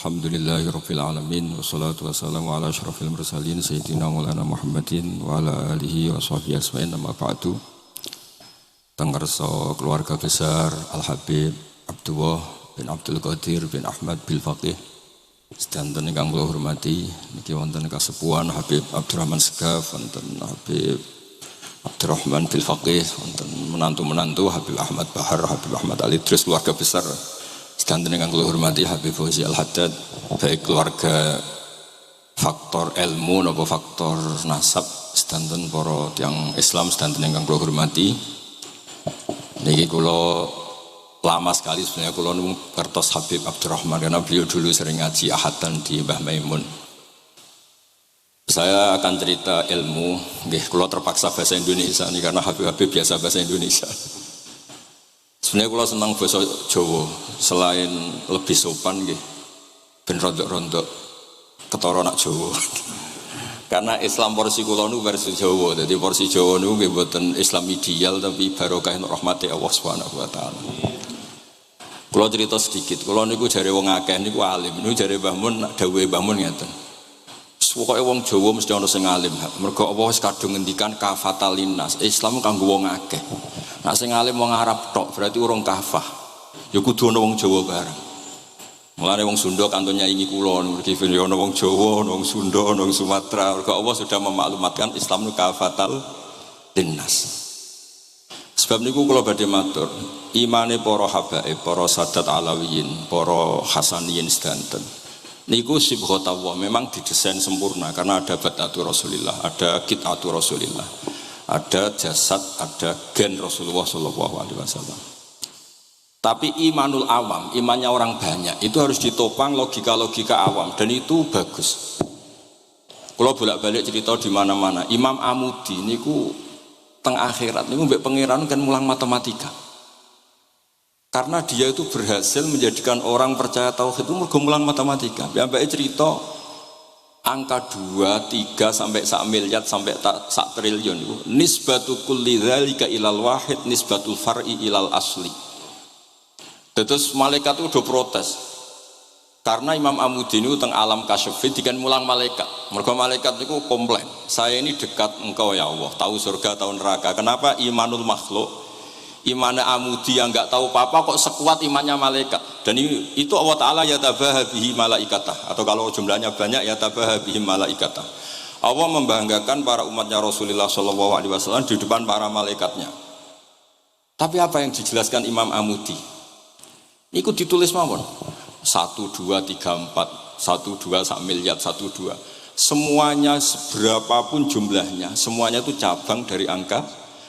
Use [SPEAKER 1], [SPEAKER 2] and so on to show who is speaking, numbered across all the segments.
[SPEAKER 1] Alhamdulillahirabbil alamin wassalatu wassalamu ala asyrafil mursalin sayyidina maulana Muhammadin wa ala alihi wa sahbihi ajmain amma ba'du. Tanggarsa keluarga besar Al Habib Abdullah bin Abdul Qadir bin Ahmad bil Faqih sedanten ingkang kula hormati niki wonten kasepuhan Habib Abdurrahman Segaf, wonten Habib Abdurrahman bil Faqih, wonten menantu-menantu Habib Ahmad Bahar, Habib Ahmad Ali Idris, keluarga besar sedanten ingkang kula hormati Habib Fauzi Al Haddad, baik keluarga faktor ilmu napa faktor nasab, sedanten para tiyang Islam sedanten ingkang kula hormati. Niki kula lama sekali sebenarnya kula ngertos Habib Abdurrahman karena beliau dulu sering ngaji ahadan di Mbah Maimun. Saya akan cerita ilmu, nggih kula terpaksa bahasa Indonesia nih karena Habib biasa bahasa Indonesia. Sebenarnya kula senang bahasa Jawa, selain lebih sopan nggih ben rondok-rondok ketara nak Jawa. Karena Islam porsi kula nu versi Jawa, jadi porsi Jawa nu nggih mboten Islam ideal tapi barokah rahmati Allah Subhanahu wa taala. Kula cerita sedikit, kula niku jare wong akeh niku alim, niku jare Mbah Mun dawuhe Mbah Mun ngeten. Pokoke wong Jawa mesti ana sing alim. Mergo apa wis kadung ngendikan kafatalinas. Islam kanggo wong akeh. Nek sing alim wong Arab tok berarti urung kafah. Ya kudu ana wong Jawa bareng. Mulane wong Sunda kantun nyaingi kula niki ana wong Jawa, ana wong Sunda, ana wong Sumatera. Mergo Allah sudah memaklumatkan Islam niku kafatal linnas. Sebab niku kula badhe matur, imane para habaib, para sadat alawiyin, para hasaniyin sedanten. Niku sibghatullah memang didesain sempurna karena ada batatu Rasulillah, ada qit'atu Rasulillah, ada jasad, ada gen Rasulullah sallallahu alaihi wasallam. Tapi imanul awam, imannya orang banyak itu harus ditopang logika-logika awam dan itu bagus. Kalau bolak-balik cerita di mana-mana, Imam Amudi niku teng akhirat niku mbek pangeran kan mulang matematika. Karena dia itu berhasil menjadikan orang percaya tauhid itu mergo mulang matematika. Mbake cerita angka 2, 3 sampai 1 miliar sampai 1 triliun itu nisbatu kulli dzalika ilal wahid nisbatul far'i ilal asli. Terus malaikat itu udah protes karena Imam Amudi ini teng alam kasyfi dikan mulang malaikat. Mergo malaikat itu komplain, saya ini dekat engkau ya Allah, tahu surga tahu neraka. Kenapa imanul makhluk, imannya Amudi yang enggak tahu apa-apa kok sekuat imannya malaikat? Dan itu Allah Ta'ala yatabaha bihi malaikatah, atau kalau jumlahnya banyak yatabaha bihi malaikatah. Allah membanggakan para umatnya Rasulullah SAW di depan para malaikatnya. Tapi apa yang dijelaskan Imam Amudi? Itu ditulis mawon 1, 2, 3, 4 1, 2, 1 miliar 1, 2 semuanya berapapun jumlahnya semuanya itu cabang dari angka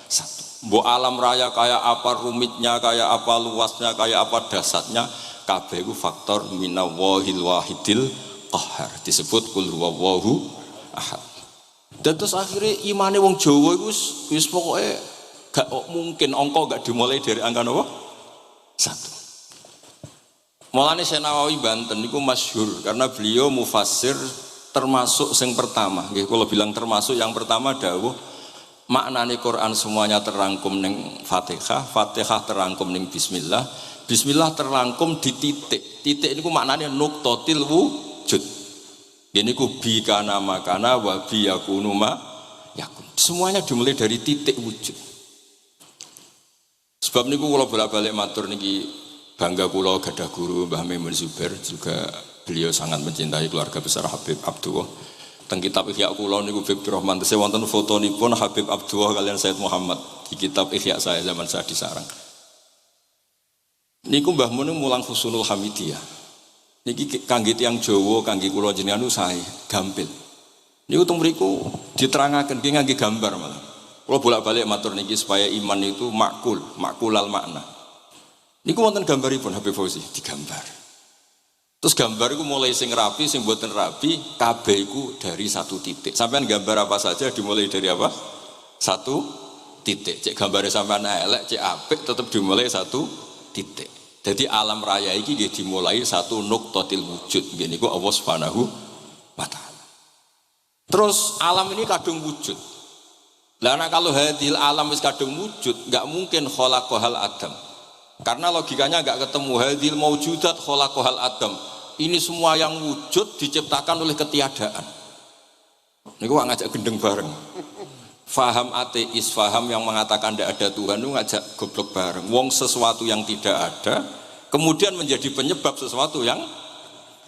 [SPEAKER 1] 1. Mbok alam raya kayak apa rumitnya, kayak apa luasnya, kayak apa dasarnya, kabeh iku faktor minallahil wahidil qahhar, disebut qul huwallahu ahad. Dan terus akhirnya imane wong Jawa iku wis pokoke gak mungkin angka gak dimulai dari angka napa? 1. Mulane Syekh Nawawi Banten niku masyhur karena beliau mufassir termasuk yang pertama. Nggih kula bilang termasuk yang pertama dawuh maknane Quran semuanya terangkum ning Fatihah, Fatihah terangkum ning bismillah, bismillah terangkum di titik. Titik niku maknane nuqtatil wujud. Ini ku bi kana makana wa bi yakunu ma yakun. Semuanya dimulai dari titik wujud. Sebab niku kula bolak-balik matur niki bangga kula gadah guru Mbah Maimun Zubair, juga beliau sangat mencintai keluarga besar Habib Abdullah. Teng kitab Ihya kula niku Habib Rahman tesih wonten fotonipun Habib Abdullah kalian Said Muhammad di kitab Ihya saya zaman saya di Sarang. Niku Mbah Mun mulang Husnul Hamidiyah. Niki kangge tiyang Jawa, kangge kula jenengan sae gampil. Niku teng mriku diterangaken nggih ngangge gambar malah. Kula bolak-balik matur niki supaya iman itu makul, makulal makna. Niku wonten gambaripun Habib Fauzi digambar. Terus gambar iku mulai sing rapi, sing mboten rapi, kabeh iku dari 1 titik. Sampean gambar apa saja dimulai dari apa? 1 titik. Cek gambare sampean elek, cek apik tetep dimulai 1 titik. Jadi alam raya iki nggih dimulai 1 nuqtatil wujud. Nggih niku Allah Subhanahu wa taala. Terus alam ini kadung wujud. Lah kalau hadil alam wis kadung wujud, enggak mungkin khalaqahal adam. Karena logikanya enggak ketemu hadil maujudat khalaqahal adam. ini semua yang wujud diciptakan oleh ketiadaan. Ini gua ngajak gendeng bareng. Faham ateis, faham yang mengatakan tidak ada Tuhan itu ngajak goblok bareng. Wong sesuatu yang tidak ada kemudian menjadi penyebab sesuatu yang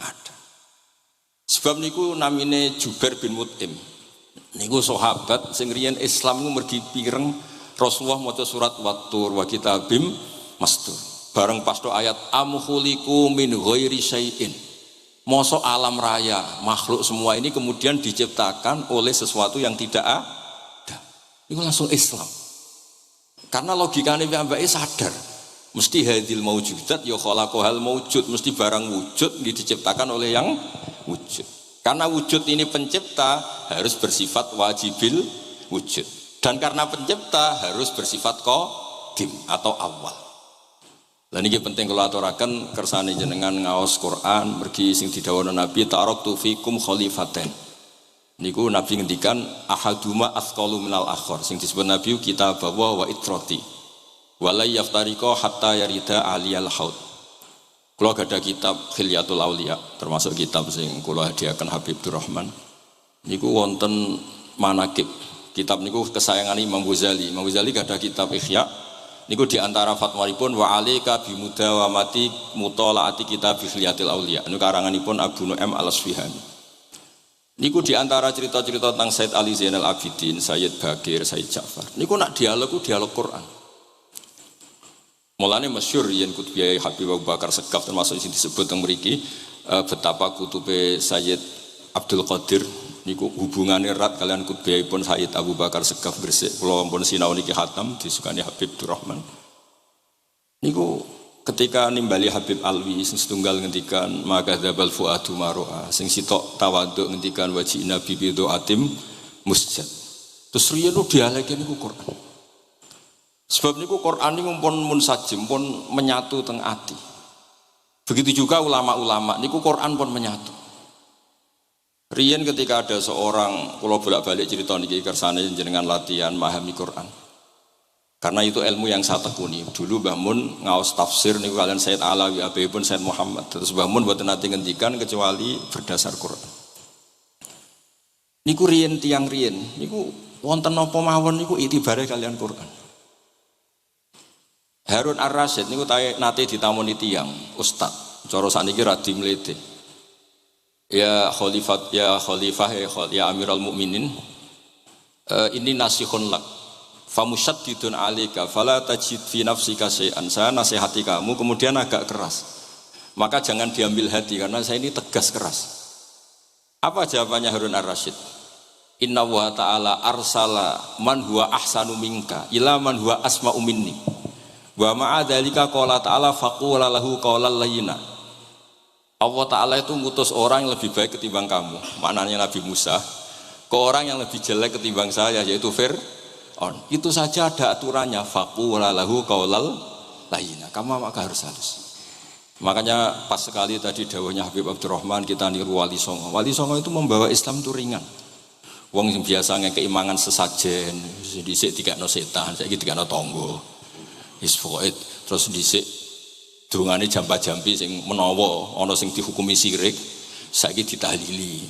[SPEAKER 1] ada. Sebab niku namine Jubair bin Mut'im. Niku sahabat sing riyen Islam ku mergi pireng Rasulullah maca surat Wat-Tur wa kitabim mastur. Bareng pas do ayat amkhuliku min ghairi syai'in. Mosok alam raya, makhluk semua ini kemudian diciptakan oleh sesuatu yang tidak ada. Itu langsung Islam. Karena logikanya piyambake sadar, mesti hadil maujudat ya khalaqahal maujud, mesti barang wujud diciptakan oleh yang wujud. Karena wujud ini pencipta harus bersifat wajibil wujud. Dan karena pencipta harus bersifat qadim atau awal. Lah niki penting kula aturaken kersane jenengan ngaos Quran mergi sing didhawuhna Nabi ta'araktu fikum khalifatain. Niku Nabi ngendikan ahaduma asqalu minal akhar sing disebut Nabi kitab wa itrati wala yaftariqa hatta yarida aliyal haud. Kula gadah kitab Khilyatul Auliya termasuk kitab sing kula hadiahkan Habib Durrahman. Niku wonten manaqib. Kitab niku kesayangan Imam Ghazali. Imam Ghazali gadah kitab Ihya. Niku di antara fatwanipun wa alika bi mudawamati mutalaati kitab Khilyatul Auliya. Niku karanganipun Abu Nu'aim Al-Asfihani. Niku di antara cerita-cerita tentang Said Ali Zainal Abidin, Sayyid Bakir, Sayyid Ja'far. Niku nak dialog Quran. Mulane masyhur yen kutubiyai Habib Abu Bakar Segaf termasuk sing disebut teng mriki betapa kutube Sayyid Abdul Qadir niku hubungane erat kalian kutubiyaipun Sayyid Abu Bakar Segaf Gresik. Kula ampun sinau niki khatam disukani Habib Durrahman. Niku ketika nimbali Habib Alwi sing setunggal ngendikan maka dzabal fuadu maroa sing sitok tawaduk ngendikan wajina bibidu atim musjad. Terus riyen dialeke niku Quran. Sebab niku Quran niku pun munsajim pun menyatu teng ati. Begitu juga ulama-ulama niku Quran pun menyatu. Riyen ketika ada seorang kula bolak-balik cerita niki kersane jenengan latihan memahami Quran. Karena itu ilmu yang saya tekuni. Dulu Mbah Mun ngaos tafsir niku kalian Said Alawi abipun Said Muhammad. Terus Mbah Mun mboten nate ngendikan kecuali berdasar Quran. Niku riyen tiyang riyen niku wonten napa mawon niku itibare kalian Quran. Harun Ar-Rasyid niku nate ditamoni tiyang ustaz. Cara sakniki radi mlete. Ya khalifah ya Amirul Mukminin. Ini nasihun lak. Famusyaddidun 'alaika fala tajid fi nafsika syai'an. Saya nasihati kamu kemudian agak keras. Maka jangan diambil hati karena saya ini tegas keras. Apa jawabannya Harun Ar-Rasyid? Inna wa ta'ala arsala man huwa ahsanu minka ila man huwa asma'u minni. Wa ma'a dzalika qala ta'ala faqula lahu qawlan layyina. Allah Ta'ala itu ngutus orang yang lebih baik ketimbang kamu. Maknanya Nabi Musa ke orang yang lebih jelek ketimbang saya yaitu Fir'aun. Itu saja ada aturannya faqula lahu qawlan layyina. Kamu maka harus halus. Makanya pas sekali tadi dawuhnya Habib Abdurrahman kita niru Wali Songo. Wali Songo itu membawa Islam itu ringan. Wong biasa ngekeimangan sesajen, dhisik dikakno setan, saiki dikakno tangga. Wis pokoke terus dhisik dongane jampa-jampi sing menawa ana sing dihukumi syirik, saiki ditahlili.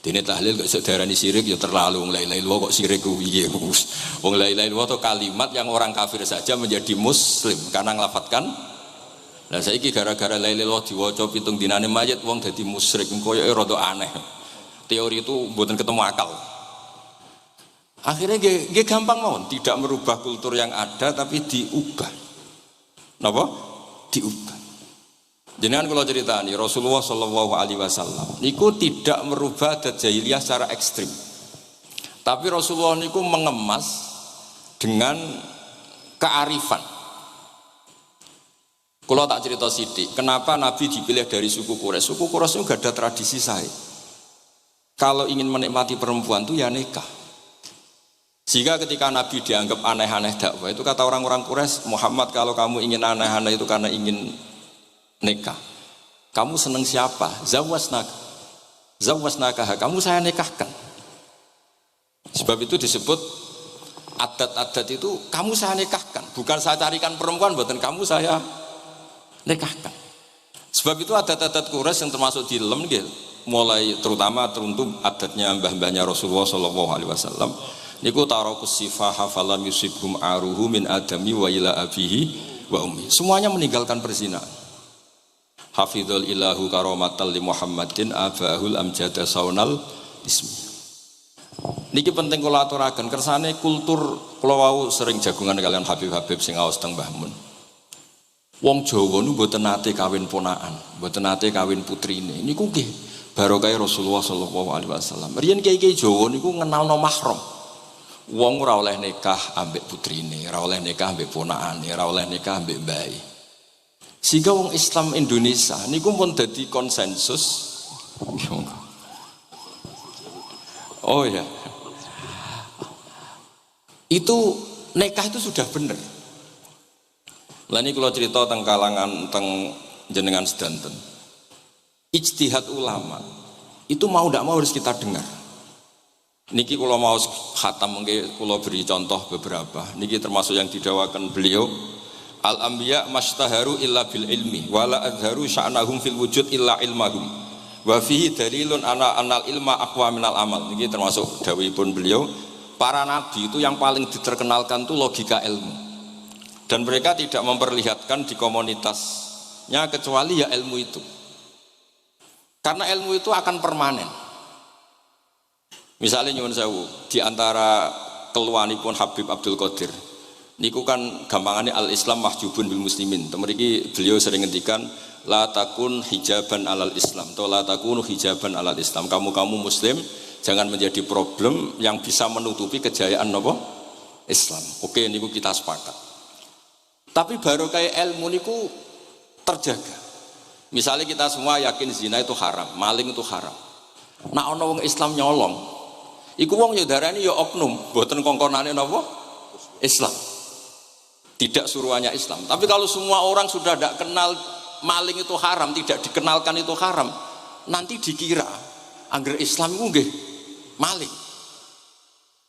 [SPEAKER 1] Dene tahlil kok iso diarani syirik ya terlalu la ilaha illallah kok syirik ku piye. Wong la ilaha illallah itu kalimat yang orang kafir saja menjadi muslim karena nglafatkan. Lah saiki gara-gara la ilaha illallah diwaca pitung dinane mayit wong dadi musyrik koyoke rada aneh. Teori itu mboten ketemu akal. Akhirnya nggih gampang mawon, tidak merubah kultur yang ada tapi diubah. Napa? Diubah. Jenengan kalau ceritani Rasulullah Shallallahu Alaihi Wasallam niku tidak merubah adat jahiliyah secara ekstrim. Tapi Rasulullah niku mengemas dengan kearifan. Kalau tak cerita sidik, kenapa Nabi dipilih dari suku Quraisy? Suku Quraisy itu gak ada tradisi sahih. Kalau ingin menikmati perempuan itu ya nikah. Sehingga ketika Nabi dianggap aneh-aneh dakwah itu kata orang-orang Quraisy, Muhammad kalau kamu ingin aneh-aneh itu karena ingin nikah. Kamu seneng siapa? Zawwasnaka. Kamu saya nikahkan. Sebab itu disebut adat-adat itu kamu saya nikahkan. Bukan saya carikan perempuan, bukan kamu saya nikahkan. Sebab itu adat-adat Quraisy yang termasuk di lem gitu, mulai terutama teruntuk adatnya mbah-mbahnya Rasulullah sallallahu alaihi wasallam. Niku tarakus sifaha falam yusibhum aruhu min adami wa ila abihi wa ummi. Semuanya meninggalkan perzinahan. Hafizul ilahu karomatal li Muhammadin abahul amjada saunal ismi. Niki penting kula aturaken kersane kultur kula wau sering jagungan kalian Habib-habib sing aos teng Mbah Mun. Wong Jawa niku mboten nate kawin ponakan, mboten nate kawin putrine. Niku nggih barokah Rasulullah sallallahu alaihi wasallam. Riyen kiai-kiai Jawa niku ngenalno mahram. Wong ora oleh nikah ambek putrine, ora oleh nikah ambek ponakane, ora oleh nikah ambek mbae. Sehingga wong Islam Indonesia niku pun dadi konsensus. Oh ya. Itu nikah itu sudah benar. Lah niki kalau cerita tentang kalangan tentang jenengan sedanten. Ijtihad ulama itu mau tidak mau harus kita dengar. Niki kalau mau khatam mungkin kalau beri contoh beberapa. Niki termasuk yang didawakan beliau. Al-anbiya mastaharu illa bil ilmi wala adharu sya'nahum fil wujud illa ilmahum. Wa fihi dalilun anal ilma aqwa minal amal. Niki termasuk dawuhipun beliau. Para nabi itu yang paling diterkenalkan itu logika ilmu. Dan mereka tidak memperlihatkan di komunitasnya kecuali ya ilmu itu. Karena ilmu itu akan permanen. Misalnya nyuwun sewu, di antara keluhanipun Habib Abdul Qadir, niku kan gampangannya al-Islam mahjubun bil muslimin. Mriki beliau sering ngendikan la takun hijaban alal Islam atau la takunu hijaban alal Islam. Kamu muslim jangan menjadi problem yang bisa menutupi kejayaan apa? Islam. Oke, niku kita sepakat. Tapi baru kayak ilmu niku terjaga. Misalnya kita semua yakin zina itu haram, maling itu haram. Nah ana wong Islam nyolong, iku wong yo darani yo oknum, mboten kongkonane napa? Islam. Tidak suruhannya Islam. Tapi kalau semua orang sudah tidak kenal maling itu haram, tidak dikenalkan itu haram, nanti dikira angger Islam itu nggih maling.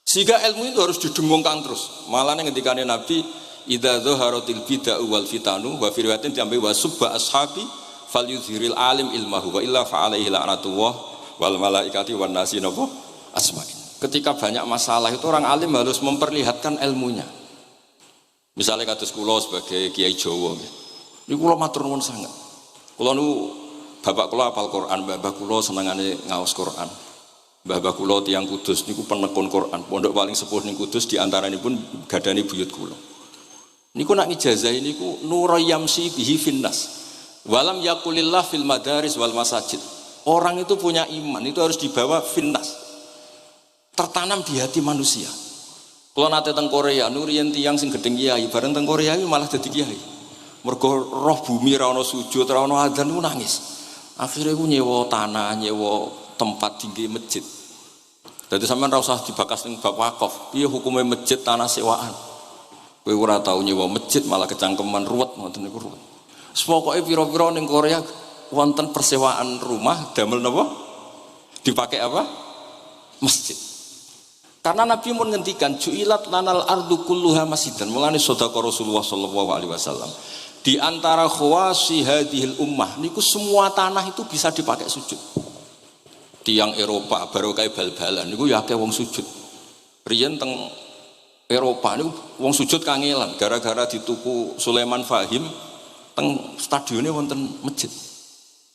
[SPEAKER 1] Sehingga ilmu itu harus didengungkan terus. Malah ngendikane Nabi, idza dhaharatil bid'ah wal fitanu wa fi riwayatin diambil wa subba ashabi falyuzhiril alim ilmahu wa illa fa alaihi la'natullah wal malaikati wan nasi napa asma'in. Ketika banyak masalah itu orang alim harus memperlihatkan ilmunya. Misalnya kados kula sebagai kiai Jawa nggih. Niku kula matur nuwun sanget. Kula nu bapak kula hafal Quran, mbah kula senengane ngaos Quran. Mbah kula tiyang Kudus niku penekun Quran. Pondok paling sepuh ning Kudus di antaranipun gadani buyut kula. Niku nak ngijazahi niku nurayamsi bihi finnas. Walam yakulillah fil madaris wal masajid. Orang itu punya iman itu harus dibawa finnas. Tertanam di hati manusia. Kalau nate teng Korea, nurian tiang sing gedeng kiai, bareng teng Korea malah dadi kiai. Mergo roh bumi ra ono sujud, ra ono adzan ku nangis. Akhirnya ku nyewa tanah, nyewa tempat tinggi masjid. Dadi sampean ra usah dibakas ning bab wakaf. Piye hukume masjid tanah sewaan? Kowe ora tau nyewa masjid malah kecangkeman ruwet ngoten niku ruwet. Pokoke pira-pira ning Korea wonten persewaan rumah damel napa? Dipakai apa? Masjid. Karena Nabi mun ngendikan ju'ilat lanal ardu kulluha masjidan. Mulane sedekah Rasulullah sallallahu alaihi wasallam. Di antara khawasi hadhil ummah niku semua tanah itu bisa dipakai sujud. Tiang Eropa baru kayak bal-balan niku ya akeh wong sujud. Riyen teng Eropa niku wong sujud kangelan gara-gara dituku Sulaiman Fahim teng stadionnya wonten masjid.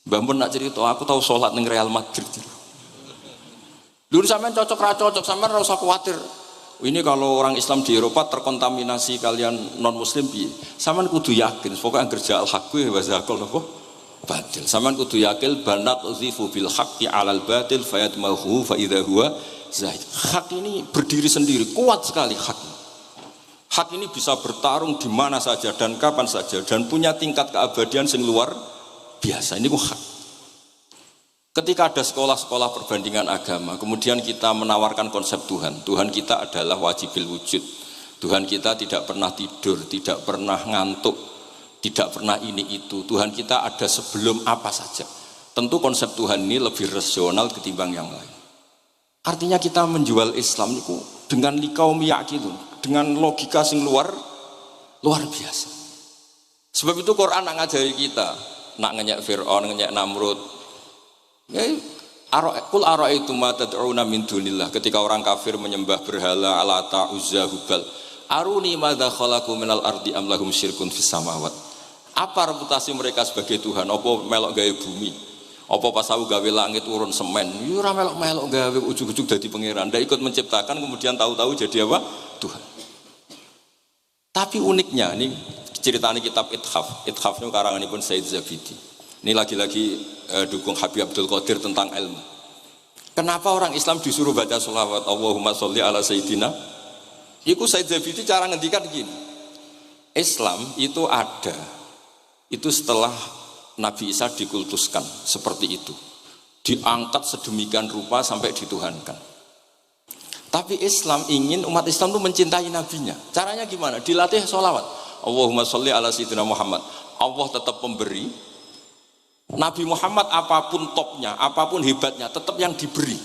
[SPEAKER 1] Mbah mun nak cerita aku tahu salat ning Real Madrid. Dulu sampean cocok ra cocok, sampean ora usah khawatir. Ini kalau orang Islam di Eropa terkontaminasi kalian non muslim piye? Sampean kudu yakin, pokoknya kerja al-haqqi wa zakal napa? Batil. Sampean kudu yakin banat uzifu bil haqqi 'alal batil fayatmahu fa idza huwa zahid. Hak ini berdiri sendiri, kuat sekali hak. Hak ini bisa bertarung di mana saja dan kapan saja dan punya tingkat keabadian sing luar biasa. Ini ku hak. Ketika ada sekolah-sekolah perbandingan agama, kemudian kita menawarkan konsep Tuhan. Tuhan kita adalah wajibil wujud. Tuhan kita tidak pernah tidur, tidak pernah ngantuk, tidak pernah ini itu. Tuhan kita ada sebelum apa saja. Tentu konsep Tuhan ini lebih rasional ketimbang yang lain. Artinya kita menjual Islam itu dengan liqaum yaqilun, dengan logika sing luar biasa. Sebab itu Quran ngajari kita, nak ngenyek Fir'aun, ngenyek Namrud. Ya, kul ara'aitum ma tad'una min dunillah. Ketika orang kafir menyembah berhala, Alata, Uzza, Hubal. Aruni madza khalaqu minal ardi am lahum syirkun fis samawat. Apa reputasi mereka sebagai Tuhan? Apa melok gawe bumi? Apa pas aku gawe langit urun semen? Ya ora melok-melok gawe ujug-ujug dadi pangeran. Ndak ikut menciptakan kemudian tahu-tahu jadi apa? Tuhan. Tapi uniknya ini ceritanya kitab Ithaf ini karanganipun Said Zabidi. Ini lagi-lagi dukung Habib Abdul Qadir tentang ilmu. Kenapa orang Islam disuruh baca sholawat Allahumma sholli ala Sayyidina? Iku Said Zabidi cara ngendikan gini. Islam itu ada. Itu setelah Nabi Isa dikultuskan seperti itu. Diangkat sedemikian rupa sampai dituhankan. Tapi Islam ingin umat Islam itu mencintai nabinya. Caranya gimana? Dilatih sholawat. Allahumma sholli ala Sayyidina Muhammad. Allah tetap pemberi. Nabi Muhammad apapun topnya, apapun hebatnya, tetap yang diberi.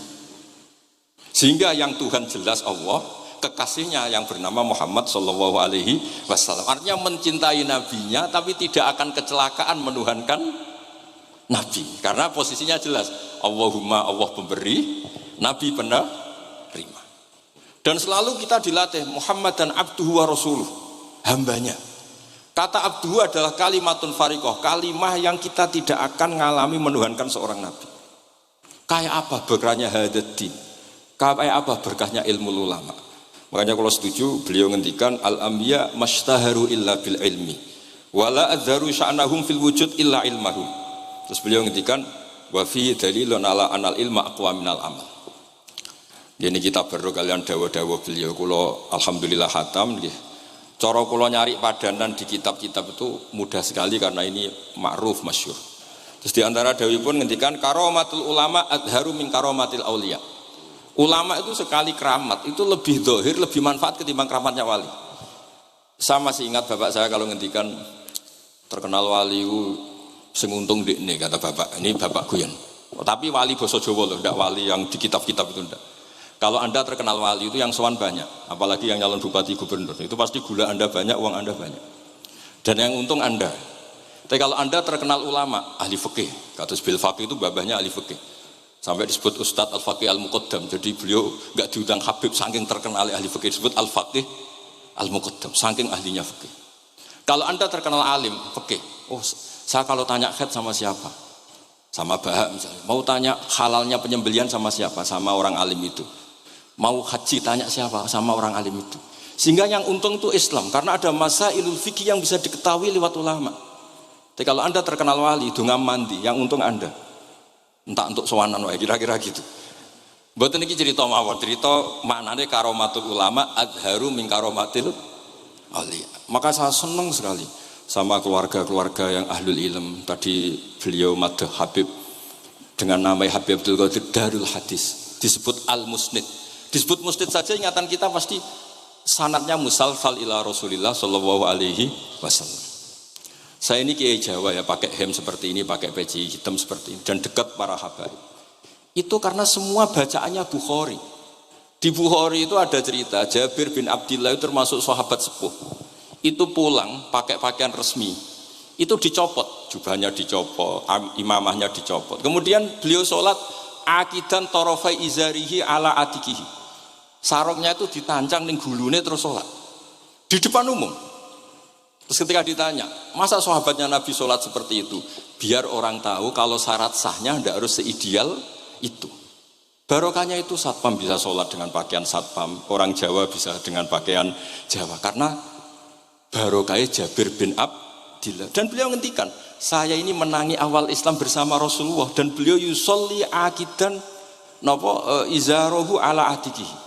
[SPEAKER 1] Sehingga yang Tuhan jelas Allah, kekasihnya yang bernama Muhammad Sallallahu Alaihi Wasallam. Artinya mencintai nabinya, tapi tidak akan kecelakaan menuhankan nabi. Karena posisinya jelas. Allahumma Allah pemberi, nabi penerima. Dan selalu kita dilatih Muhammad dan abduhu wa rasuluh, hambanya. Kata abduhu adalah kalimatun fariqah, kalimah yang kita tidak akan mengalami menuhankan seorang nabi. Kayak apa berkahnya hadaddin, kayak apa berkahnya ilmu ulama. Makanya kalau setuju beliau ngendikan al-anbiya mashtaharu illa bil ilmi wala adzaru sya'nahum fil wujud illa ilmahum. Terus beliau ngendikan wa fi dalilun ala anal ilma aqwa minal amal. Ini kita baru kalian dawa-dawa beliau kula alhamdulillah khatam nggih. Cara kula nyari padanan di kitab-kitab itu mudah sekali karena ini ma'ruf masyhur. Terus di antara dawuhipun ngendikan karamatul ulama adharu min karamatil auliya. Ulama itu sekali keramat itu lebih zahir, lebih manfaat ketimbang keramatnya wali. Saya masih ingat bapak saya kalau ngendikan terkenal wali sing untung ndekne kata bapak. Ini bapak guyon. Tapi wali basa Jawa loh, ndak wali yang di kitab-kitab itu ndak. Kalau Anda terkenal wali itu yang sowan banyak, apalagi yang nyalon bupati gubernur, itu pasti gula Anda banyak, uang Anda banyak. Dan yang untung Anda. Tapi kalau Anda terkenal ulama, ahli fikih, kata bil faqih itu babahnya ahli fikih. Sampai disebut Ustadz Al-Faqih Al-Muqaddam. Jadi beliau enggak diundang Habib saking terkenal ahli fikih, disebut Al-Faqih Al-Muqaddam, saking ahlinya fikih. Kalau Anda terkenal alim fikih, oh saya kalau tanya khed sama siapa? Sama Bahak misalnya. Mau tanya halalnya penyembelian sama siapa? Sama orang alim itu. Mau haji tanya siapa? Sama orang alim itu. Sehingga yang untung itu Islam karena ada masailul fikih yang bisa diketahui lewat ulama. Tapi kalau Anda terkenal wali, donga mandi, yang untung Anda. Entah untuk sowanan wae kira-kira gitu. Mboten iki cerita mawon, cerita maknane karomatul ulama adharu min karomatil auliya. Maka saya senang sekali sama keluarga-keluarga yang ahlul ilm. Tadi beliau madhah Habib dengan nama Habib Abdul Qadir Darul Hadis, disebut Al-Musnid. Disebut musnid saja ingatan kita pasti sanadnya musalsal ila Rasulillah sallallahu alaihi wasallam. Saya ini kiai Jawa ya, pakai hem seperti ini, pakai peci hitam seperti ini dan dekat para habaib. Itu karena semua bacaannya Bukhari. Di Bukhari itu ada cerita Jabir bin Abdillah itu termasuk sahabat sepuh. Itu pulang pakai pakaian resmi. Itu dicopot, jubahnya dicopot, imamahnya dicopot. Kemudian beliau sholat akidan torofai izarihi ala atikihi. Sarungnya itu ditancang ning gulune terus sholat di depan umum. Terus ketika ditanya, masa sahabatnya Nabi sholat seperti itu? Biar orang tahu kalau syarat sahnya tidak harus seideal itu. Barokahnya itu satpam bisa sholat dengan pakaian satpam, orang Jawa bisa dengan pakaian Jawa. Karena barokahnya Jabir bin Abdillah. Dan beliau ngendikan, saya ini menangi awal Islam bersama Rasulullah dan beliau yusolli akidan izarohu ala atikihi.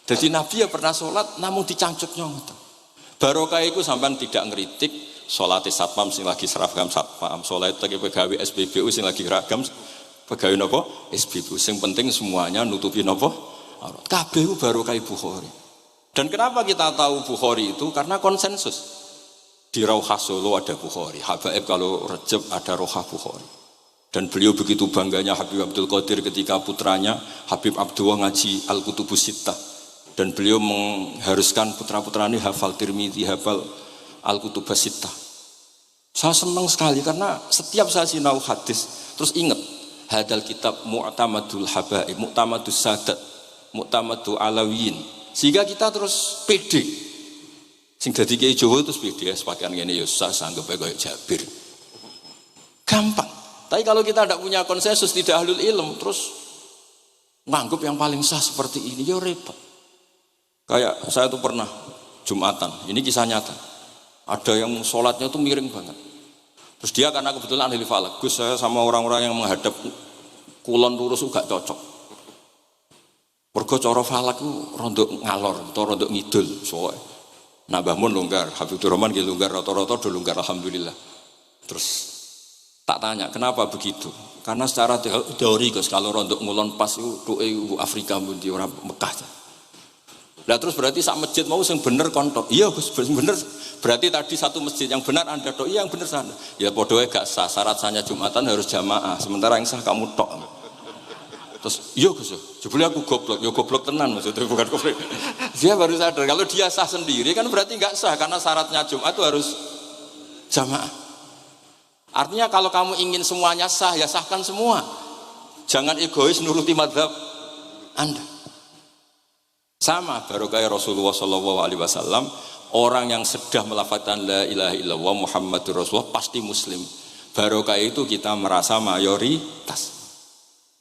[SPEAKER 1] Jadi Nabi ya pernah sholat namun dicangcuknya ngoten. Barokah itu sampean tidak ngeritik sholat satpam sing lagi seragam satpam, sholat pegawai SPBU sing lagi seragam pegawai napa SPBU. Sing penting semuanya nutupi napa aurat. Kabeh ku barokah Bukhari. Dan kenapa kita tahu Bukhari itu? Karena konsensus. Di Rauhah Solo ada Bukhari, Habaib kalau Rejab ada Rauhah Bukhari. Dan beliau begitu bangganya Habib Abdul Qadir ketika putranya Habib Abdullah ngaji Al-Kutubus Sittah. Dan beliau mengharuskan putra-putranya hafal Tirmidzi, hafal Al-Kutubus Sittah. Saya senang sekali karena setiap saya sinau hadis terus ingat hadal kitab mu'tamadul habaib, mu'tamadus sadat, mu'tamadul alawiyin. Sehingga kita terus pede. Sing dadi kiai Jawa terus pede pakaian ngene ya sanggup koyo Jabir. Gampang. Tapi kalau kita tidak punya konsensus, tidak ahlul ilm, terus nganggep yang paling sah seperti ini, ya repot. Kayak saya tuh pernah Jumatan, ini kisah nyata. Ada yang sholatnya tuh miring banget. Terus dia karena kebetulan ahli falak, Gus saya sama orang-orang yang menghadap kulon lurus gak cocok. Mergo cara falak itu rondok ngalor atau rondok ngidul soalnya. Nah Mbah longgar, Habibur Rahman nggih longgar, rata-rata do longgar alhamdulillah. Terus tak tanya kenapa begitu? Karena secara teori Gus kalau rondok ngulon pas itu doe Afrika mundi ora Mekah. Lah terus berarti sak masjid mau sing bener kontok. Iya Gus bener. Berarti tadi satu masjid yang benar Anda tok, iya yang bener sana. Ya padha wae gak sah, syarat sahnya Jumatan harus jamaah. Sementara yang sah kamu tok. Terus iya Gus, jebule aku goblok, ya goblok tenan maksudnya bukan goblok. Dia baru sadar kalau dia sah sendiri kan berarti enggak sah karena syaratnya Jumat itu harus jamaah. Artinya kalau kamu ingin semuanya sah ya sahkan semua. Jangan egois nuruti mazhab Anda. Sama barokah Rasulullah SAW, orang yang sedang melafazkan la ilaha illallah Muhammadur Rasulullah pasti muslim. Barokah itu kita merasa mayoritas.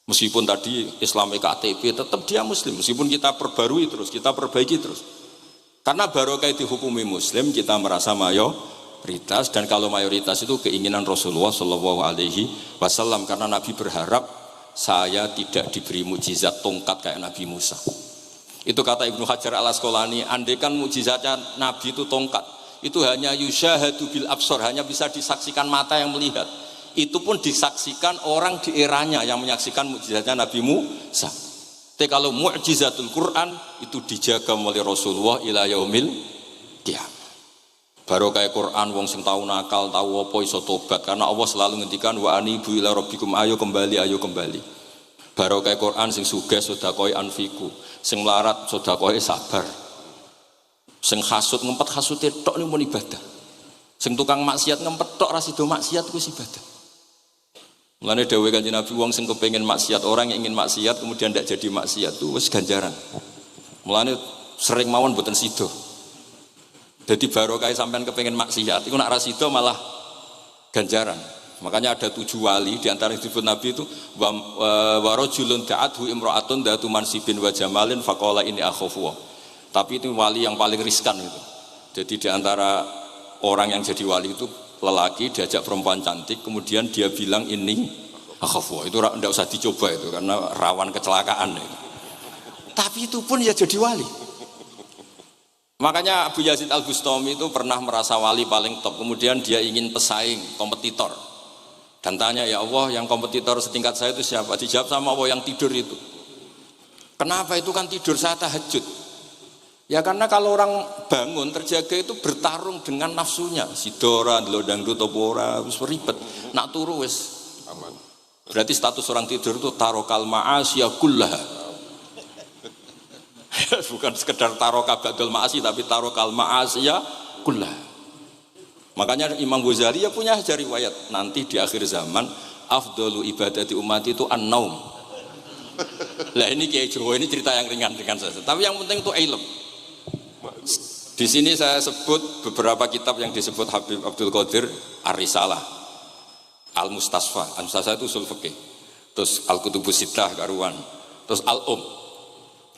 [SPEAKER 1] Meskipun tadi Islam KTP tetap dia muslim, meskipun kita perbarui terus, kita perbaiki terus. Karena barokah dihukumi muslim, kita merasa mayoritas, dan kalau mayoritas itu keinginan Rasulullah SAW, karena Nabi berharap saya tidak diberi mukjizat tongkat kayak Nabi Musa. Itu kata Ibnu Hajar al Asqalani, andaikan mukjizatnya Nabi itu tongkat, itu hanya yusyahadu bil absar, hanya bisa disaksikan mata yang melihat. Itu pun disaksikan orang di eranya yang menyaksikan mukjizatnya Nabi Musa. Tapi kalau mukjizatul Quran itu dijaga oleh Rasulullah ila yaumil qiyamah. Barokah Quran wong sing tau nakal, tau apa iso tobat karena Allah selalu ngendikan wa anibu ila rabbikum ayo kembali. Barokah Quran sing sugih sedekah anfiku, sing melarat sedekah sabar. Sing hasud ngempet hasute tok niku mun ibadah. Sing tukang maksiat ngempet tok ra sida maksiat kuwi ibadah. Mulane dawuh Kanjeng Nabi wong sing kepengin maksiat, orang yang ingin maksiat kemudian tidak jadi maksiat itu wis ganjaran. Mulane sering mawon mboten sida. Jadi barokah sampean kepengin maksiat iku nek ra sida malah ganjaran. Makanya ada 7 wali di antara disebut Nabi itu wa rajulun da'athu imra'atun datu mansibin wa jamalin faqala ini akhafu. Tapi itu wali yang paling riskan itu. Jadi di antara orang yang jadi wali itu lelaki diajak perempuan cantik kemudian dia bilang ini akhafu. Itu tidak usah dicoba itu karena rawan kecelakaan itu. Tapi itu pun ya jadi wali. Makanya Abu Yazid Al-Bustami itu pernah merasa wali paling top, kemudian dia ingin pesaing, kompetitor. Dan tanya, ya Allah yang kompetitor setingkat saya itu siapa? Dijawab sama Allah yang tidur itu. Kenapa itu kan tidur saya tahajud? Ya karena kalau orang bangun terjaga itu bertarung dengan nafsunya. Sidora, dangdut, topora, wis ribet. Nak turu wis aman. Berarti status orang tidur itu tarokal ma'asya kullaha. Bukan sekedar tarokal ba'dal ma'asi tapi tarokal ma'asya kullaha. Makanya Imam Ghazali ya punya riwayat nanti di akhir zaman afdalu ibadati umat itu an-naum. Lah ini Kiai Jawa ini cerita yang ringan-ringan saja. Tapi yang penting itu ilmu. Di sini saya sebut beberapa kitab yang disebut Habib Abdul Qadir Ar-Risalah, Al-Mustasfa. Al-Mustasfa itu usul fikih. Terus Al-Kutubus Sittah karuan. Terus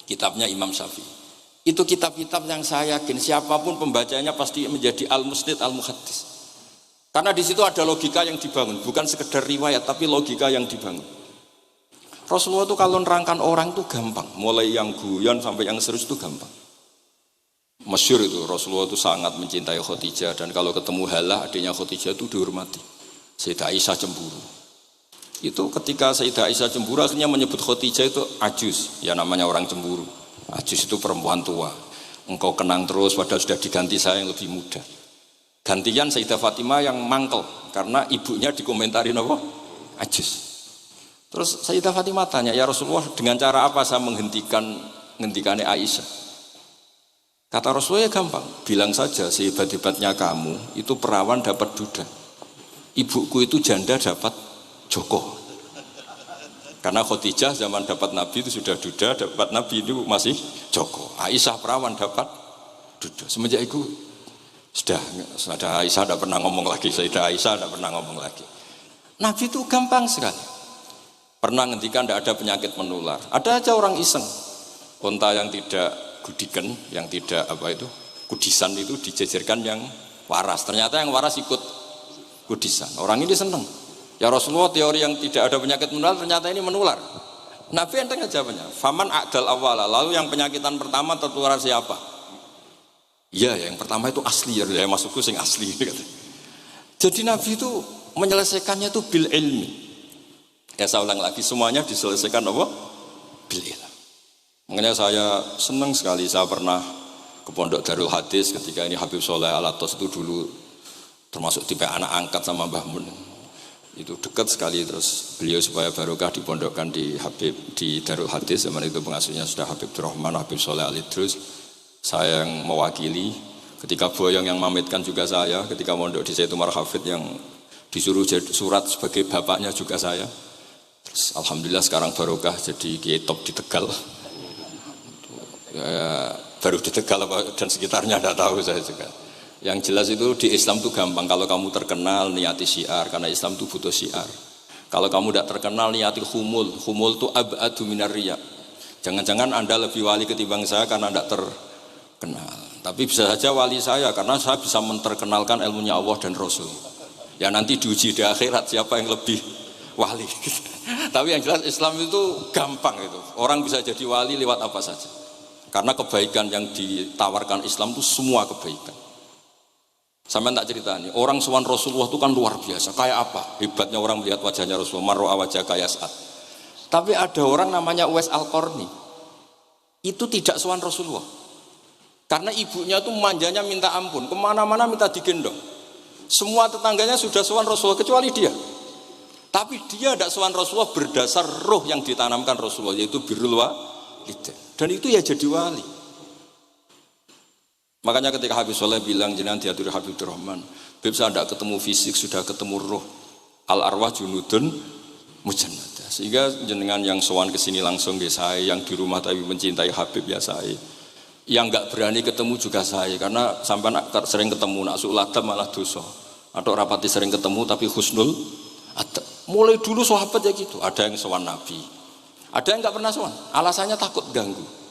[SPEAKER 1] kitabnya Imam Syafi'i. Itu kitab-kitab yang saya yakin siapapun pembacanya pasti menjadi al-musnid al-muhaddis. Karena di situ ada logika yang dibangun, bukan sekedar riwayat tapi logika yang dibangun. Rasulullah itu kalau nerangkan orang itu gampang, mulai yang guyon sampai yang serius itu gampang. Masyhur itu Rasulullah itu sangat mencintai Khadijah dan kalau ketemu Halah adiknya Khadijah itu dihormati. Sayyidah Aisyah cemburu. Itu ketika Sayyidah Aisyah cemburu akhirnya menyebut Khadijah itu ajus, ya namanya orang cemburu. Ajus itu perempuan tua. Engkau kenang terus padahal sudah diganti saya yang lebih muda. Gantian Sayyidah Fatimah yang mangkel karena ibunya dikomentarin apa? Ajus. Terus Sayyidah Fatimah tanya, ya Rasulullah dengan cara apa saya menghentikannya Aisyah? Kata Rasulullah ya gampang, bilang saja sehebat-hebatnya kamu itu perawan dapat duda. ibuku itu janda dapat Joko. Karena Khadijah zaman dapat Nabi itu sudah duda, dapat Nabi itu masih Joko. Aisyah perawan dapat duda. Semenjak itu sudah Aisyah tidak pernah ngomong lagi. Sayyidah Aisyah tidak pernah ngomong lagi. Nabi itu gampang sekali. Pernah ngendikan tidak ada penyakit menular. Ada aja orang iseng. Unta yang tidak gudikan, yang tidak kudisan itu dijejerkan yang waras. Ternyata yang waras ikut kudisan. Orang ini senang. Ya Rasulullah, teori yang tidak ada penyakit menular ternyata ini menular. Nabi enteng jawabnya. Faman a'dal awala. Lalu yang penyakitan pertama tertular siapa? Iya, yang pertama itu asli ya, masukku sing asli. Jadi Nabi itu menyelesaikannya itu bil ilmi. Ya saya ulang lagi, semuanya diselesaikan apa? Bil ilmi. Makanya saya senang sekali, saya pernah ke Pondok Darul Hadis ketika ini Habib Soleh Alatos itu dulu termasuk tipe anak angkat sama Mbah Mun. Itu dekat sekali, terus beliau supaya barokah dipondokkan di Darul Hadis. Zaman itu pengasuhnya sudah Habib Rahman, Habib Soleh Alidrus. Saya yang mewakili. Ketika Boyong yang mamitkan juga saya. Ketika mondok di Zaitumar Hafid yang disuruh surat sebagai bapaknya juga saya. Terus alhamdulillah sekarang barokah jadi kiai top di Tegal. Ya, baru di Tegal dan sekitarnya tidak tahu saya juga. Yang jelas itu di Islam itu gampang. Kalau kamu terkenal niati syiar, karena Islam itu butuh syiar. Kalau kamu tidak terkenal niati humul itu ab'adu minar riya. Jangan-jangan Anda lebih wali ketimbang saya karena tidak terkenal. Tapi bisa saja wali saya karena saya bisa menterkenalkan ilmunya Allah dan Rasul. Ya nanti diuji di akhirat siapa yang lebih wali. Tapi yang jelas Islam itu gampang itu. Orang bisa jadi wali lewat apa saja. Karena kebaikan yang ditawarkan Islam itu semua kebaikan. Sampai tak cerita nih, orang sowan Rasulullah itu kan luar biasa. Kayak apa? Hebatnya orang melihat wajahnya Rasulullah, marro'a wajah kayak saat. Tapi ada orang namanya Uwais Al-Qarni. Itu tidak sowan Rasulullah. Karena ibunya itu manjanya minta ampun, kemana-mana minta digendong. Semua tetangganya sudah sowan Rasulullah kecuali dia. Tapi dia tidak sowan Rasulullah berdasar roh yang ditanamkan Rasulullah, yaitu birrul walidain. Dan itu ya jadi wali. Makanya ketika Habib Soleh bilang jenengan diatur Habib Rahman, Habib saya tidak ketemu fisik, sudah ketemu roh. Al arwah junudun mujannadah. Sehingga jenengan yang sowan kesini langsung ya saya, yang di rumah tapi mencintai Habib ya saya. Yang nggak berani ketemu juga saya, karena sampai sering ketemu nak suladam malah dosa. Atau rapati sering ketemu tapi husnul ada. Mulai dulu sahabat ya gitu. Ada yang sowan Nabi, ada yang nggak pernah sowan. Alasannya takut ganggu.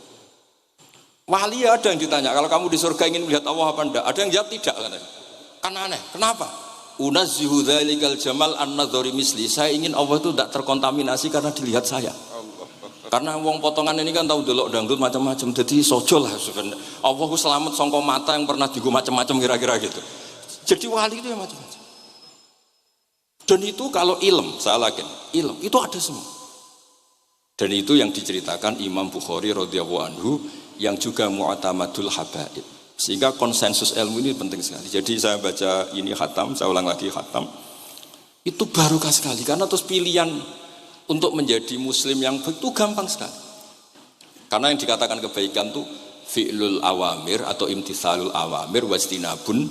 [SPEAKER 1] Wali ada yang ditanya, kalau kamu di surga ingin melihat Allah apa enggak? Ada yang jawab tidak katanya. Kan aneh. Kenapa? Unazzihu dzalikal jamal an-nadhari misli. Saya ingin Allah itu tidak terkontaminasi karena dilihat saya. Karena wong potongan ini kan tahu delok dangdut macam-macam. Jadi sojo lah sebenarnya. Allah selamat sangka mata yang pernah digo macam-macam kira-kira gitu. Jadi wali itu yang macam-macam. Dan itu kalau ilm, saya yakin, ilm itu ada semua. Dan itu yang diceritakan Imam Bukhari radhiyallahu anhu, yang juga mu'tamadul habaib. Sehingga konsensus ilmu ini penting sekali. Jadi saya baca ini khatam, saya ulang lagi khatam. Itu barokah sekali karena terus pilihan untuk menjadi muslim yang baik itu gampang sekali. Karena yang dikatakan kebaikan itu fi'lul awamir atau imtithalul awamir wajtinabun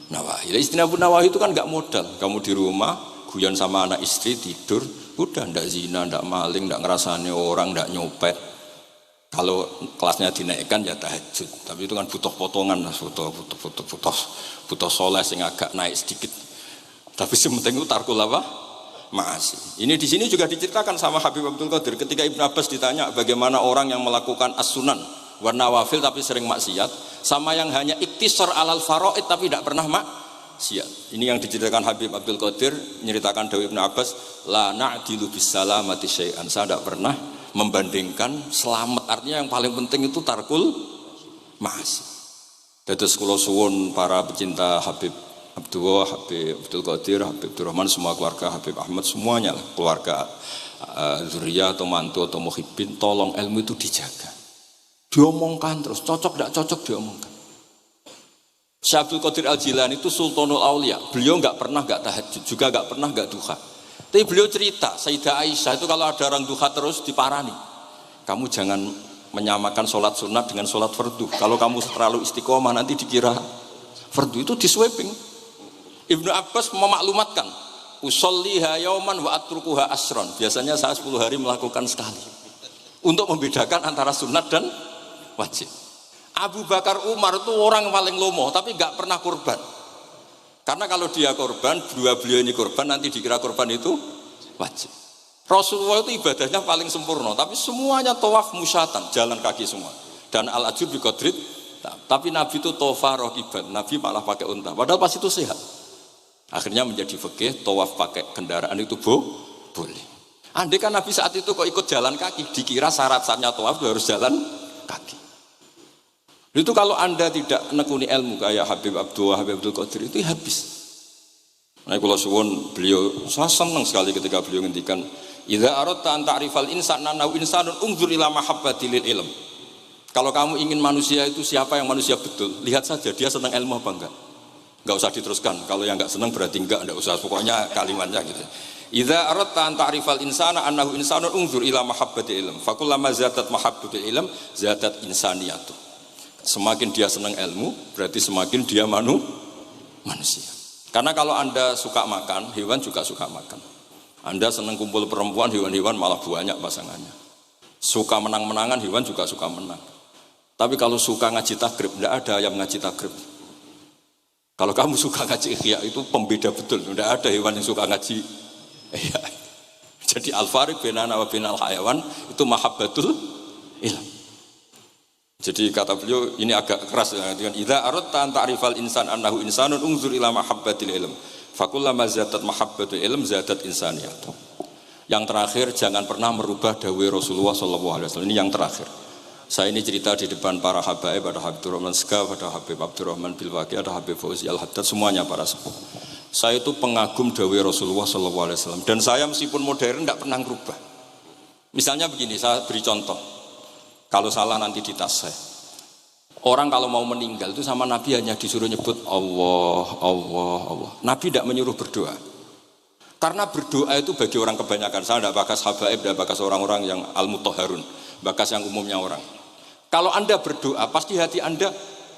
[SPEAKER 1] nawahi. Istinabun nawahi itu kan enggak modal. Kamu di rumah guyon sama anak istri tidur, udah ndak zina, ndak maling, ndak ngerasani orang, ndak nyopet. Kalau kelasnya dinaikkan ya tahajud, tapi itu kan butuh potongan, butuh soleh sing agak naik sedikit. Tapi sementing itu tarkul apa? Ma'asi. Ini di sini juga diceritakan sama Habib Abdul Qadir ketika Ibnu Abbas ditanya bagaimana orang yang melakukan as-sunan wa nawafil tapi sering maksiat, sama yang hanya iktisar alal faraid tapi tidak pernah maksiat. Ini yang diceritakan Habib Abdul Qadir menceritakan Dawi Ibnu Abbas, la na'dilu bis salamati syai'an. Saya tidak pernah membandingkan selamat, artinya yang paling penting itu tarkul ma'asi. Dados kula suwun para pecinta Habib Abdullah, Habib Abdul Qadir, Habib Abdul Rahman, semua keluarga Habib Ahmad, semuanya lah, keluarga zuriyah atau mantu atau muhibbin, tolong ilmu itu dijaga. Diomongkan terus, cocok tidak cocok diomongkan. Syekh Abdul Qadir Al-Jilani itu Sultanul Aulia. Beliau enggak pernah enggak tahajud, juga enggak pernah enggak duha. Tapi beliau cerita, Sayyidah Aisyah itu kalau ada orang duha terus diparani. Kamu jangan menyamakan sholat sunat dengan sholat fardu. Kalau kamu terlalu istiqomah nanti dikira fardu, itu diswiping. Ibnu Abbas memaklumatkan, Usolliha yauman wa atrukuha asron. Biasanya saya 10 hari melakukan sekali. Untuk membedakan antara sunat dan wajib. Abu Bakar Umar itu orang paling lomo tapi nggak pernah kurban. Karena kalau dia kurban, beliau ini kurban nanti dikira kurban itu wajib. Rasulullah itu ibadahnya paling sempurna, tapi semuanya tawaf musyatan, jalan kaki semua. Dan al-ajur bi qadrit. Tapi Nabi itu tofa rokiban, Nabi malah pakai unta. Padahal pas itu sehat. Akhirnya menjadi fikih, tawaf pakai kendaraan itu boleh. Andai kan Nabi saat itu kok ikut jalan kaki, dikira syarat-syaratnya tawaf harus jalan kaki. Itu kalau Anda tidak menekuni ilmu kayak Habib Abdul Qadir itu habis. Nah, kalau suwun beliau, saya senang sekali ketika beliau ngendikan, "Idza aradta an ta'rifal insana naw insanun unzur ila mahabbatil ilm." Kalau kamu ingin manusia itu siapa yang manusia betul, lihat saja dia senang ilmu apa enggak. Enggak usah diteruskan. Kalau yang enggak senang berarti enggak usah. Pokoknya kalimatnya gitu. Idza aradta an ta'rifal insana annahu insanun unzur ila mahabbatil ilm. Fakullama zadat mahabbatul ilm zadat insaniyatu. Semakin dia senang ilmu, berarti semakin dia manusia. Karena kalau Anda suka makan, hewan juga suka makan. Anda senang kumpul perempuan, hewan-hewan malah banyak pasangannya. Suka menang-menangan, hewan juga suka menang. Tapi kalau suka ngaji takrib, tidak ada yang ngaji takrib. Kalau kamu suka ngaji ihya itu pembeda betul, tidak ada hewan yang suka ngaji ihya. Jadi al-fariq bainana wa bainal hayawan itu mahabbatul ilm. Jadi kata beliau ini agak keras dengan idza aradta an ta'rifal insan annahu insanun unzur ila mahabbatil ilm. Fakullama zadat mahabbatul ilm zadat insaniyat. Yang terakhir jangan pernah merubah dawuh Rasulullah sallallahu alaihi wasallam. Ini yang terakhir. Saya ini cerita di depan para habaib, ada Habib Rahman Segaf, ada Habib Abdurrahman Bilwaqi, ada Habib Fauzi Al-Haddad, semuanya para sepuh. Saya itu pengagum dawuh Rasulullah sallallahu alaihi wasallam dan saya meskipun modern tidak pernah merubah. Misalnya begini, saya beri contoh. Kalau salah nanti ditasih. Orang kalau mau meninggal itu sama Nabi hanya disuruh nyebut Allah, Allah, Allah. Nabi tidak menyuruh berdoa. Karena berdoa itu bagi orang kebanyakan. Saya tidak bakas habaib, tidak bakas orang-orang yang al-mutahharun, bakas yang umumnya orang. Kalau Anda berdoa, pasti hati Anda,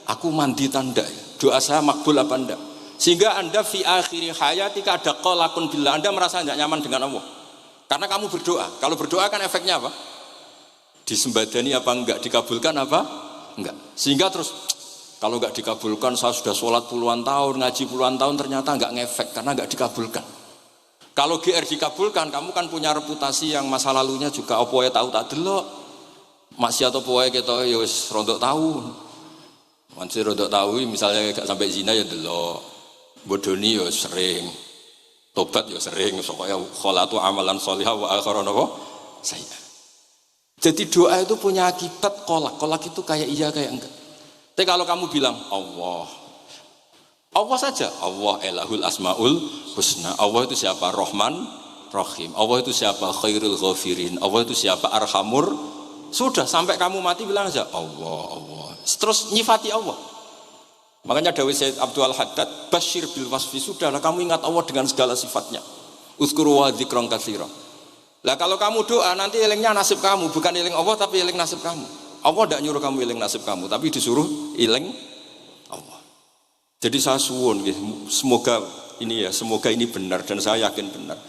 [SPEAKER 1] aku mandi tanda ya. Doa saya makbul apa enggak? Sehingga Anda fi akhiri hayatika ada qalakun billah. Anda merasa tidak nyaman dengan Allah. Karena kamu berdoa. Kalau berdoa kan efeknya apa? Disembadani apa enggak? Dikabulkan apa? Enggak. Sehingga terus kalau enggak dikabulkan, saya sudah sholat puluhan tahun, ngaji puluhan tahun, ternyata enggak ngefek karena enggak dikabulkan. Kalau GR dikabulkan, kamu kan punya reputasi yang masa lalunya juga opo ya tahu tak delok. Maksiat opo ya kita ya wis rondok tahu. Masih rondok tahu misalnya enggak sampai zina ya delok. Bodoni ya sering. Tobat ya sering, pokoknya kholatu amalan sholihah wa akhiran apa? Saya. Jadi doa itu punya akibat kolak. Kolak itu kayak iya kayak enggak. Tapi kalau kamu bilang Allah, Allah saja. Allah elahul asmaul husna. Allah itu siapa? Rahman, Rahim. Allah itu siapa? Khairul ghafirin. Allah itu siapa? Arhamur. Sudah sampai kamu mati bilang aja Allah, Allah. Terus nyifati Allah. Makanya dawuh Sayyid Abdul Haddad, Bashir bil wasfi, sudahlah kamu ingat Allah dengan segala sifatnya. Uzkuru wa dzikran katsira. Lah kalau kamu doa nanti elingnya nasib kamu, bukan eling Allah tapi eling nasib kamu. Allah tidak nyuruh kamu eling nasib kamu, tapi disuruh eling Allah. Jadi saya suwun, semoga ini benar dan saya yakin benar.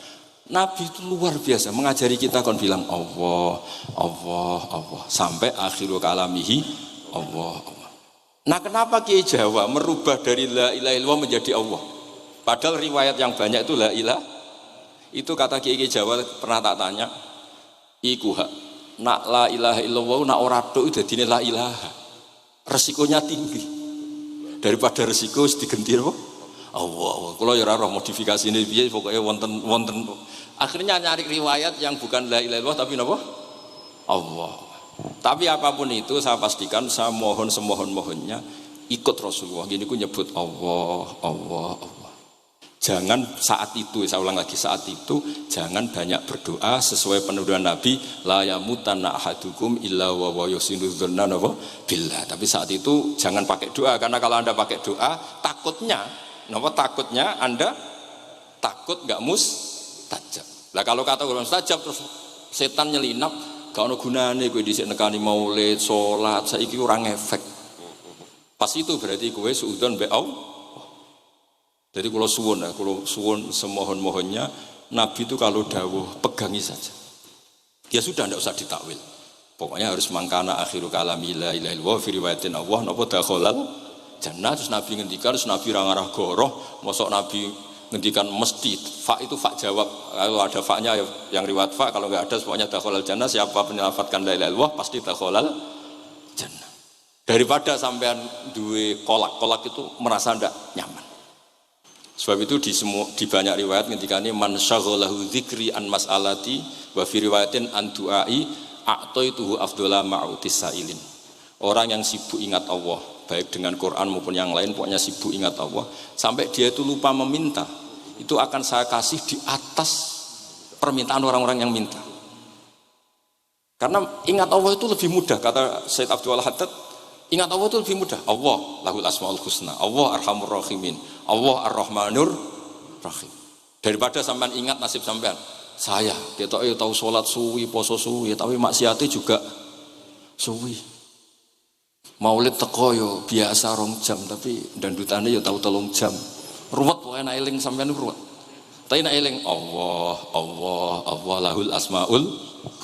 [SPEAKER 1] Nabi itu luar biasa mengajari kita kon bilang Allah, Allah, Allah sampai akhirul kalamihi Allah, Allah. Nah kenapa Kiai Jawa merubah dari la ilaha illallah menjadi Allah? Padahal riwayat yang banyak itu la ilaha. Itu kata Kiai Jawa pernah tak tanya, iku hak nak la ilaha illallah nak ora tok dadine la ilaha. Resikonya tinggi. Daripada resiko wis digenti apa? Allah. Kalau ya ora roh modifikasine piye pokoke wonten. Akhirnya nyari riwayat yang bukan la ilaha illallah tapi napa? Allah. Tapi apapun itu saya pastikan saya mohon semohon-mohonnya ikut Rasulullah. Gini ku nyebut Allah, Allah, Allah. Jangan saat itu, saya ulang lagi, saat itu jangan banyak berdoa sesuai penuduhan Nabi la yamutanna ahadukum illa wa yusinu dzanna billah. Tapi saat itu jangan pakai doa karena kalau Anda pakai doa takutnya Anda takut enggak mustajab. Lah kalau kata orang mustajab terus setan nyelinap, gak ono gunane kowe dhisik nekani maulid, salat, saiki ora ngefek. Pas itu berarti kowe suudzon mbek Allah. Jadi kalau suwun semohon-mohonnya Nabi itu kalau dawuh pegangi saja. Ya sudah tidak usah ditakwil. Pokoknya harus mangkana akhiru kalami la ilaha illallah fi riwayatin Allah napa dakhalal jannah. Terus Nabi ngendikan, terus Nabi ra ngarah goroh, mosok Nabi ngendikan mesti fa itu fa jawab. Kalau ada fa-nya yang riwayat fa, kalau enggak ada pokoknya dakhalal jannah, siapa penyelafatkan la ilaha illallah pasti dakhalal jannah. Daripada sampean duwe kolak itu merasa ndak nyaman. Sebab itu di banyak riwayat ngendikane man syaghalahu dzikri an mas'alati wa fi riwayatin an du'ai a'taituhu afdhala ma'utis sailin. Orang yang sibuk ingat Allah, baik dengan Quran maupun yang lain, pokoknya sibuk ingat Allah sampai dia itu lupa meminta, itu akan saya kasih di atas permintaan orang-orang yang minta. Karena ingat Allah itu lebih mudah, kata Syed Abdul Haddad, ingat Allah itu lebih mudah. Allah lahul asmaul husna, Allah arhamur rahimin, Allah ar-rahmanur rahim. Daripada sampean ingat nasib sampean. Saya ketoke tahu sholat suwi, poso suwi, tapi maksiate juga suwi. Maulid teko yo biasa 2 jam, tapi dandutane yo tahu 3 jam. Ruwet pokoke nek eling sampean ruwet. Tapi nek eling Allah lahul asmaul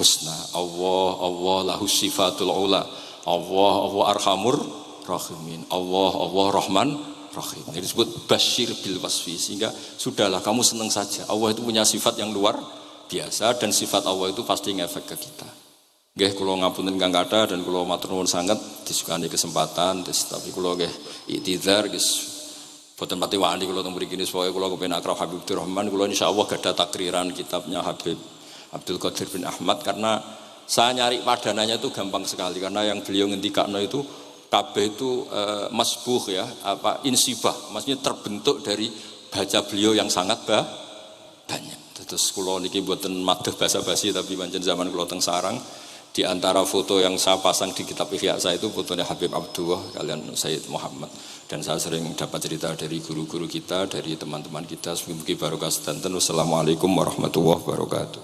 [SPEAKER 1] husna, Allah lahus sifatul ula, Allah arhamur rahimin, Allah rahman rahim. Ini disebut basyir bil wasfi, sehingga sudahlah kamu senang saja. Allah itu punya sifat yang luar biasa dan sifat Allah itu pasti ngefek ke kita. Nggih kula ngapunten Kang Kata dan kula matur nuwun sanget disukani kesempatan, tapi kula nggih iktidar guys. Boten pati wani kula teng mriki supaya kula kepen akrab Habib Rahman, kula insyaallah gadah takriran kitabnya Habib Abdul Qadir bin Ahmad, karena saya nyari padanannya itu gampang sekali, karena yang beliau ngendikakno itu kabeh itu masbuh ya, insibah, maksudnya terbentuk dari baca beliau yang sangat banyak. Terus kula niki mboten madah basa-basi, tapi pancen zaman kula teng sarang, di antara foto yang saya pasang di kitab Ihya saya itu fotonya Habib Abdullah kalian Sayyid Muhammad, dan saya sering dapat cerita dari guru-guru kita, dari teman-teman kita. Semoga barokah sedanten. Wassalamualaikum warahmatullahi wabarakatuh.